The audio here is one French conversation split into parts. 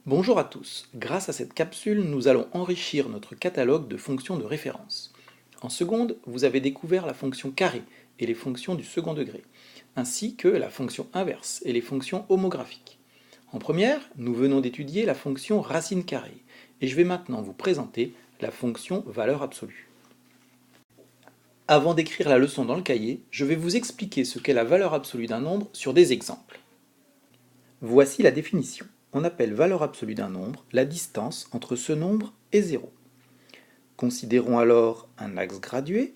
Bonjour à tous, grâce à cette capsule, nous allons enrichir notre catalogue de fonctions de référence. En seconde, vous avez découvert la fonction carré et les fonctions du second degré, ainsi que la fonction inverse et les fonctions homographiques. En première, nous venons d'étudier la fonction racine carrée, et je vais maintenant vous présenter la fonction valeur absolue. Avant d'écrire la leçon dans le cahier, je vais vous expliquer ce qu'est la valeur absolue d'un nombre sur des exemples. Voici la définition. On appelle valeur absolue d'un nombre la distance entre ce nombre et 0. Considérons alors un axe gradué.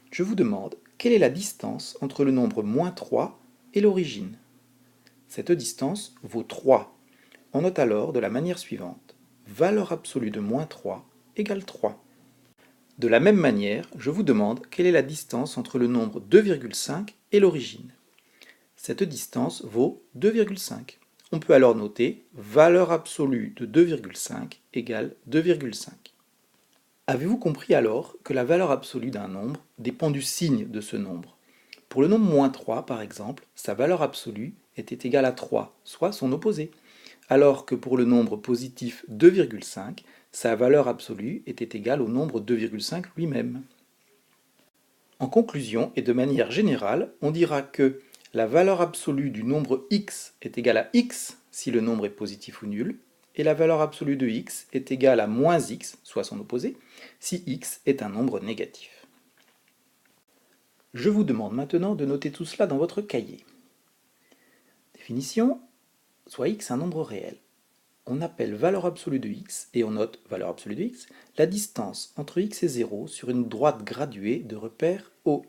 Je vous demande quelle est la distance entre le nombre moins 3 et l'origine. Cette distance vaut 3. On note alors de la manière suivante. Valeur absolue de moins 3 égale 3. De la même manière, je vous demande quelle est la distance entre le nombre 2,5 et l'origine. Cette distance vaut 2,5. On peut alors noter valeur absolue de 2,5 égale 2,5. Avez-vous compris alors que la valeur absolue d'un nombre dépend du signe de ce nombre? Pour le nombre moins 3, par exemple, sa valeur absolue était égale à 3, soit son opposé, alors que pour le nombre positif 2,5, sa valeur absolue était égale au nombre 2,5 lui-même. En conclusion, et de manière générale, on dira que la valeur absolue du nombre x est égale à x si le nombre est positif ou nul, et la valeur absolue de x est égale à moins x, soit son opposé, si x est un nombre négatif. Je vous demande maintenant de noter tout cela dans votre cahier. Définition, soit x un nombre réel. On appelle valeur absolue de x, et on note valeur absolue de x, la distance entre x et 0 sur une droite graduée de repère OI.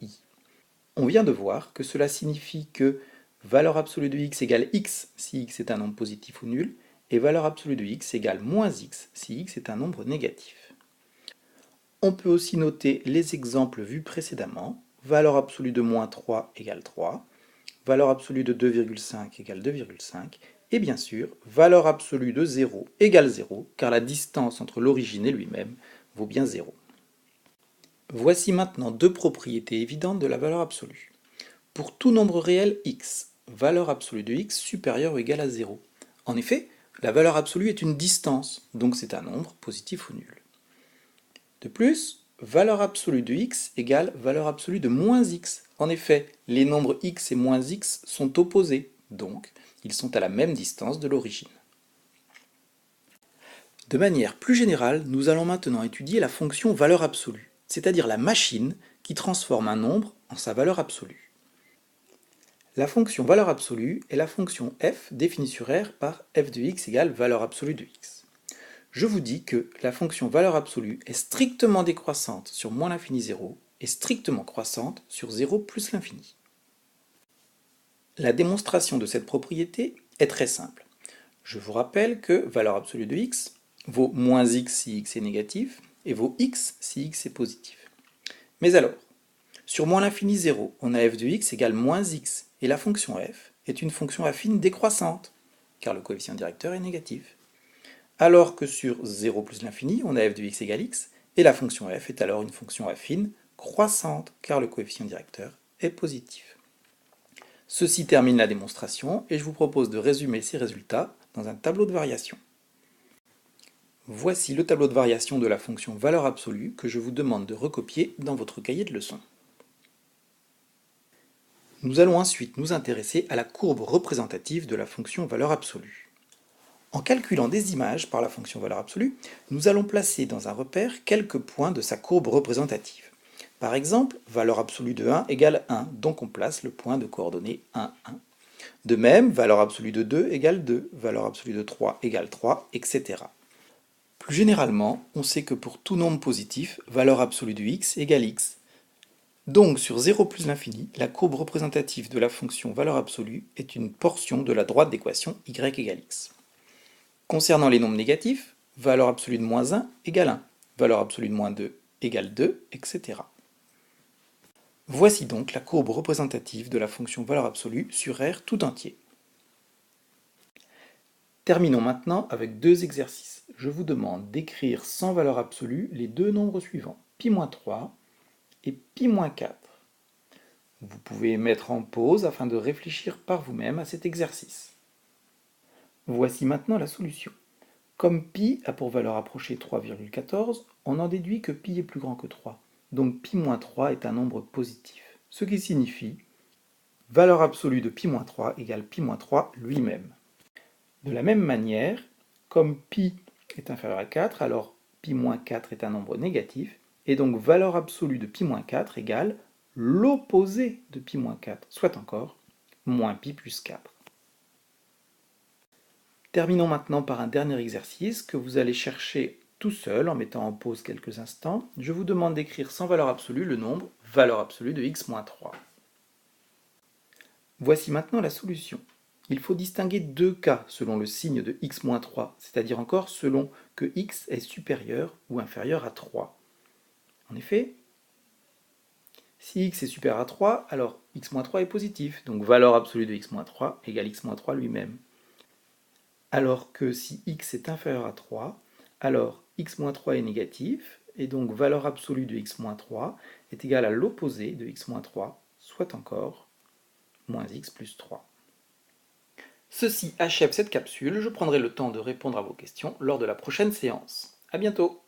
On vient de voir que cela signifie que valeur absolue de x égale x si x est un nombre positif ou nul, et valeur absolue de x égale moins x si x est un nombre négatif. On peut aussi noter les exemples vus précédemment, valeur absolue de moins 3 égale 3, valeur absolue de 2,5 égale 2,5, et bien sûr, valeur absolue de 0 égale 0, car la distance entre l'origine et lui-même vaut bien 0. Voici maintenant deux propriétés évidentes de la valeur absolue. Pour tout nombre réel x, valeur absolue de x supérieure ou égale à 0. En effet, la valeur absolue est une distance, donc c'est un nombre positif ou nul. De plus, valeur absolue de x égale valeur absolue de moins x. En effet, les nombres x et moins x sont opposés, donc ils sont à la même distance de l'origine. De manière plus générale, nous allons maintenant étudier la fonction valeur absolue, c'est-à-dire la machine qui transforme un nombre en sa valeur absolue. La fonction valeur absolue est la fonction f définie sur R par f de x égale valeur absolue de x. Je vous dis que la fonction valeur absolue est strictement décroissante sur moins l'infini 0 et strictement croissante sur 0 plus l'infini. La démonstration de cette propriété est très simple. Je vous rappelle que valeur absolue de x vaut moins x si x est négatif et vaut x si x est positif. Mais alors, sur moins l'infini 0, on a f de x égale moins x, et la fonction f est une fonction affine décroissante, car le coefficient directeur est négatif. Alors que sur 0 plus l'infini, on a f de x égale x, et la fonction f est alors une fonction affine croissante, car le coefficient directeur est positif. Ceci termine la démonstration, et je vous propose de résumer ces résultats dans un tableau de variation. Voici le tableau de variation de la fonction valeur absolue que je vous demande de recopier dans votre cahier de leçons. Nous allons ensuite nous intéresser à la courbe représentative de la fonction valeur absolue. En calculant des images par la fonction valeur absolue, nous allons placer dans un repère quelques points de sa courbe représentative. Par exemple, valeur absolue de 1 égale 1, donc on place le point de coordonnées 1, 1. De même, valeur absolue de 2 égale 2, valeur absolue de 3 égale 3, etc. Plus généralement, on sait que pour tout nombre positif, valeur absolue de x égale x. Donc sur 0 plus l'infini, la courbe représentative de la fonction valeur absolue est une portion de la droite d'équation y égale x. Concernant les nombres négatifs, valeur absolue de moins 1 égale 1, valeur absolue de moins 2 égale 2, etc. Voici donc la courbe représentative de la fonction valeur absolue sur R tout entier. Terminons maintenant avec deux exercices. Je vous demande d'écrire sans valeur absolue les deux nombres suivants, pi-3 et pi-4. Vous pouvez mettre en pause afin de réfléchir par vous-même à cet exercice. Voici maintenant la solution. Comme pi a pour valeur approchée 3,14, on en déduit que pi est plus grand que 3. Donc pi moins 3 est un nombre positif. Ce qui signifie valeur absolue de pi moins 3 égale pi moins 3 lui-même. De la même manière, comme pi est inférieur à 4, alors pi moins 4 est un nombre négatif, et donc valeur absolue de pi moins 4 égale l'opposé de pi moins 4, soit encore moins pi plus 4. Terminons maintenant par un dernier exercice que vous allez chercher tout seul en mettant en pause quelques instants. Je vous demande d'écrire sans valeur absolue le nombre valeur absolue de x moins 3. Voici maintenant la solution. Il faut distinguer deux cas selon le signe de x-3, c'est-à-dire encore selon que x est supérieur ou inférieur à 3. En effet, si x est supérieur à 3, alors x-3 est positif, donc valeur absolue de x-3 égale x-3 lui-même. Alors que si x est inférieur à 3, alors x-3 est négatif, et donc valeur absolue de x-3 est égale à l'opposé de x-3, soit encore moins x plus 3. Ceci achève cette capsule, je prendrai le temps de répondre à vos questions lors de la prochaine séance. A bientôt!